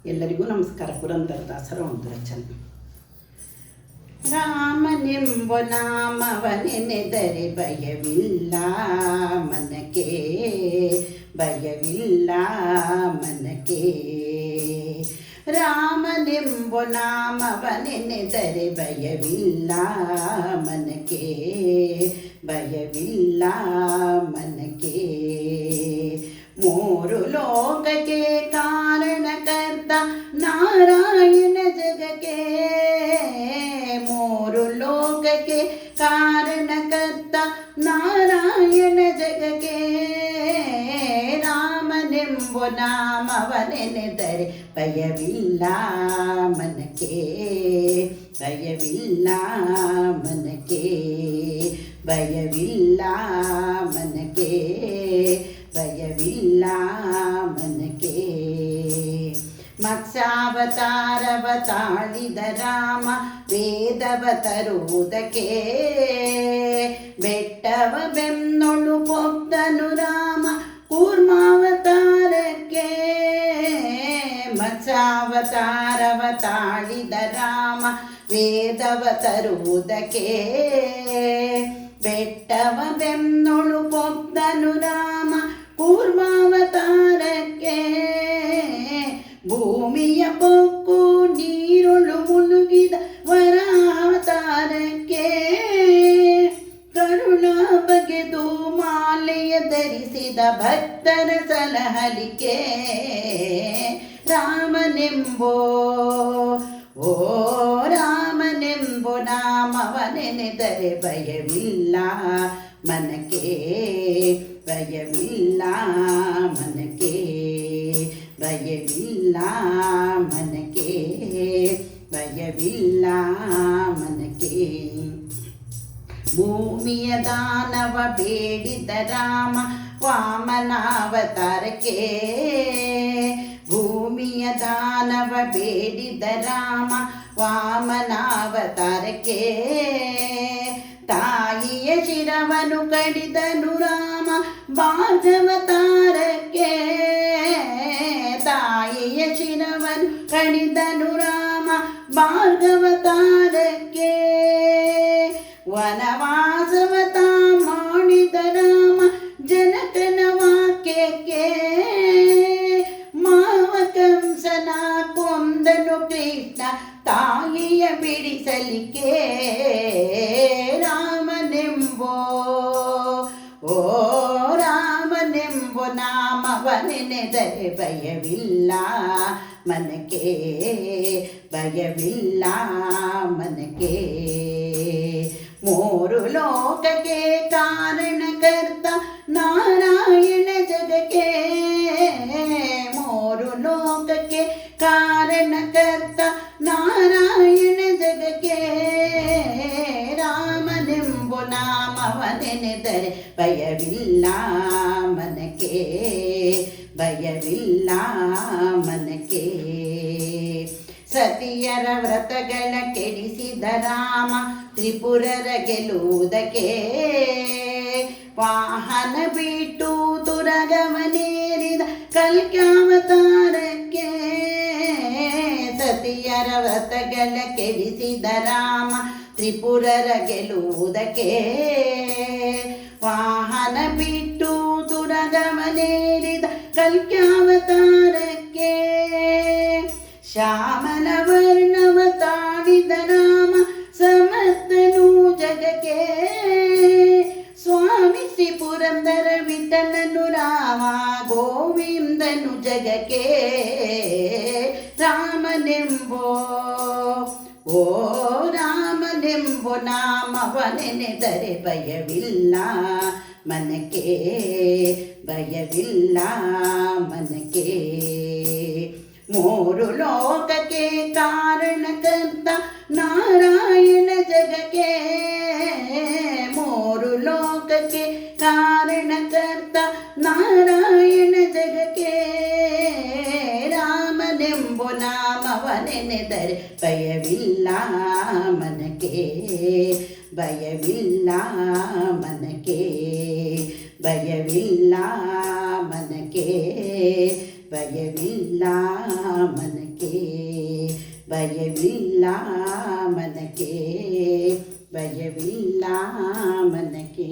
ಎಲ್ಲರಿಗೂ ನಮಸ್ಕಾರ. ಪುರಂದರದಾಸರ ಒಂದು ರಚನೆ. ರಾಮನೆಂಬ ನಾಮವನೆನೆದರೆ ಭಯವಿಲ್ಲ ಮನಕ್ಕೆ, ಭಯವಿಲ್ಲ ಮನಕ್ಕೆ. ರಾಮನೆಂಬ ನಾಮವನೆನೆದರೆ ಭಯವಿಲ್ಲ ಮನಕ್ಕೆ, ಭಯವಿಲ್ಲ ಮನಕ್ಕೆ. ಮೂರು ಲೋಕಕ್ಕೆ ಕಾರಣಕರ್ತ ನಾರಾಯಣ ಜಗಕ್ಕೆ, ಮೂರು ಲೋಕಕ್ಕೆ ಕಾರಣಕರ್ತ ನಾರಾಯಣ ಜಗಕ್ಕೆ. ರಾಮನೆಂಬ ನಾಮವನೆನೆದರೆ ಭಯವಿಲ್ಲ ಮನಕ್ಕೆ, ಭಯವಿಲ್ಲ ಮನಕ್ಕೆ, ಭಯವಿಲ್ಲ ಮನಕ್ಕೆ, ಭಯವಿಲ್ಲ ಮನಕ್ಕೆ. ಮತ್ಸ್ಯಾವತಾರವ ತಾಳಿದ ರಾಮ ವೇದವ ತರುವುದಕ್ಕೆ, ಬೆಟ್ಟವ ಬೆನ್ನೊಳು ಪೊದ್ದನು ರಾಮ ಕೂರ್ಮಾವತಾರಕ್ಕೆ. ಮತ್ಸ್ಯಾವತಾರವ ತಾಳಿದ ರಾಮ ವೇದವ ತರುವುದಕ್ಕೆ, ಬೆಟ್ಟವ ಬೆನ್ನೊಳು ಪೊದ್ದನು ರಾಮ ಕೂರ್ಮಾವತಾರಕ್ಕೆ. ಭೂಮಿಯ ಪೊಕ್ಕು ನೀರೊಳು ಮುಳುಗಿದ ವರಾವತಾರಕ್ಕೆ, ಕರುಣಾ ಬಗೆದು ಮಾಲೆಯ ಧರಿಸಿದ ಭಕ್ತರ ಸಲಹಲಿಕೆ. ರಾಮನೆಂಬೋ ಓ ರಾಮನೆಂಬೋ ನಾಮವನೆನೆದರೆ ಭಯವಿಲ್ಲ ಮನಕ್ಕೆ, ಭಯವಿಲ್ಲ ಮನಕ್ಕೆ, ಭಯವಿಲ್ಲ ಮನಕ್ಕೆ, ಭಯವಿಲ್ಲ ಮನಕ್ಕೆ. ಭೂಮಿಯ ದಾನವ ಬೇಡಿದ ರಾಮ ವಾಮನಾವತಾರಕ್ಕೆ, ಭೂಮಿಯ ದಾನವ ಬೇಡಿದ ರಾಮ ವಾಮನಾವತಾರಕ್ಕೆ. ತಾಯಿಯ ಶಿರವನು ಕಡಿದನು ರಾಮ ಭಾರ್ಗವತಾರಕ್ಕೆ, ತಾಯಿಯ ಶಿರವನು ಕಡಿದನು ರಾಮ ಭಾರ್ಗವತಾರಕ್ಕೆ. ವನವಾಸವತ ಮಾಡಿದ ರಾಮ ಜನಕನ ವಾಕ್ಯಕ್ಕೆ, ಮಾವ ಕಂಸನ ಕೊಂದನು ಕೃಷ್ಣ ತಾಯಿಯ ಬಿಡಿಸಲಿಕ್ಕೆ. ರಾಮನೆಂಬೋ ಓ ರಾಮನೆಂಬೋ ನಾಮವನೆನೆದರೆ ಭಯವಿಲ್ಲ ಮನಕ್ಕೆ, ಭಯವಿಲ್ಲ ಮನಕ್ಕೆ. ಮೂರು ಲೋಕಕ್ಕೆ ಕಾರಣಕರ್ತ ನಾರಾಯಣ ಜಗಕ್ಕೆ, ಮೂರು ಲೋಕಕ್ಕೆ ಕಾರಣಕರ್ತ ನಾರಾಯಣ ಜಗಕ್ಕೆ. ರಾಮನೆಂಬ ನಾಮವನೆನೆದರೆ ಭಯವಿಲ್ಲ ಮನಕ್ಕೆ, ಭಯವಿಲ್ಲ ಮನಕ್ಕೆ. ಸತಿಯರ ವ್ರತಗಳ ಕೆಡಿಸಿದ ರಾಮ ತ್ರಿಪುರರ ಗೆಲ್ಲುವುದಕ್ಕೆ, ವಾಹನ ಬಿಟ್ಟು ತುರಗವನೇರಿದ ಕಲ್ಕ್ಯಾವತಾರಕ್ಕೆ. ಸತಿಯರ ವ್ರತಗಳ ಕೆಡಿಸಿದ ರಾಮ ತ್ರಿಪುರರ ಗೆಲ್ಲುವುದಕ್ಕೆ, ವಾಹನ ಬಿಟ್ಟು ತುರಗವನೇರಿದ ಕಲ್ಕ್ಯಾವತಾರಕ್ಕೆ. ಶ್ಯಾಮನ ವರ್ಣವ ತಾಳಿದ ರಾಮ ಸಮರ್ಥನು ಜಗಕ್ಕೆ, ಸ್ವಾಮಿ ಶ್ರೀ ಪುರಂದರ ವಿಠಲನು ರಾಮ ಗೋವಿಂದನು ಜಗಕ್ಕೆ. ರಾಮನೆಂಬೋ ಓ ರಾಮನೆಂಬೋ ನಾಮವನೆನೆದರೆ ಭಯವಿಲ್ಲ ಮನಕ್ಕೆ, ಭಯವಿಲ್ಲ ಮನಕ್ಕೆ. ಮೂರು ಲೋಕಕ್ಕೆ ಕಾರಣಕರ್ತ ನಾರಾಯಣ ಜಗಕ್ಕೆ, ಮೂರು ಲೋಕಕ್ಕೆ ಕಾರಣಕರ್ತ ನಾರಾಯಣ ಜಗಕ್ಕೆ. ರಾಮನೆಂಬ ನಾಮವನೆನೆದರೆ ಭಯವಿಲ್ಲ ಮನಕ್ಕೆ, ಭಯವಿಲ್ಲ ಮನಕ್ಕೆ, ಭಯವಿಲ್ಲ ಮನಕ್ಕೆ, ಭಯವಿಲ್ಲ ಮನಕ್ಕೆ ಭಯವಿಲ್ಲ ಮನಕ್ಕೆ ಭಯವಿಲ್ಲ ಮನಕ್ಕೆ.